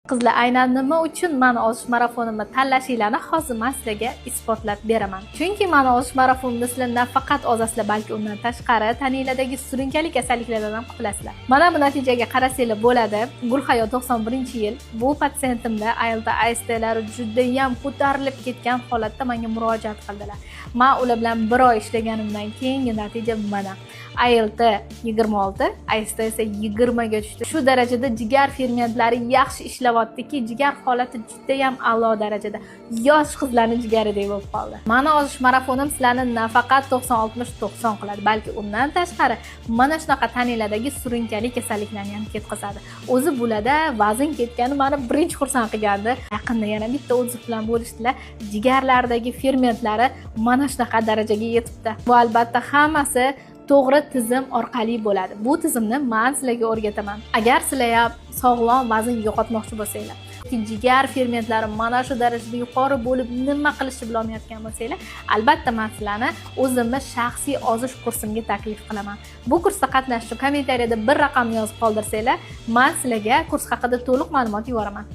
Qizlar, aynan nima uchun mani ozish marafonimni tanlashinglarni hozir men sizlarga isbotlab beraman. Chunki mani ozish marafonimda sizlar nafaqat ozasizlar, balki undan tashqari tananglardagi surunkali kasalliklardan ham qutulasizlar. Mana bu natijaga qarasanglar bo'ladi. Gulhayot 91-yil bu patsientimda ALT ASTlari juda ham ko'tarilib ketgan holatda menga murojaat qildilar. Men ular bilan 1 oy ishlaganimdan keyingi natija mana. ALT 26, AST esa 20 ga tushdi. Shu darajada jigar fermentlari yaxshi ishlayaptiki, jigar holati juda ham a'lo darajada. Yosh qizlarning jigaridek bo'lib qoldi. Mana ozish marafonim sizlarni nafaqat 90-60-90 qiladi, balki undan tashqari mana shunaqa tananglardagi surunkali kasalliklarni ham ketkazadi. O'zi bo'ladi, vazn ketgani meni birinchi xursand qilgandi. Yaqinda yana bitta o'zi bilan bo'lishdilar. Jigarlardagi fermentlari mana shunaqa darajaga yetibdi. Bu albatta hammasi to'g'ri tizim orqali bo'ladi. Bu tizimni men sizlarga o'rgataman. Agar sizlar ham sog'lom vazn yo'qotmoqchi bo'lsanglar, jigar fermentlari mana shu darajada yuqori bo'lib nima qilishni bilolmayotgan bo'lsanglar, albatta men sizlarni o'zimni shaxsiy ozish kursimga taklif qilaman. Bu kursda qatnashish uchun kommentariyada bir raqamni yozib qoldirsanglar, men sizlarga kurs haqida to'liq ma'lumot yuboraman.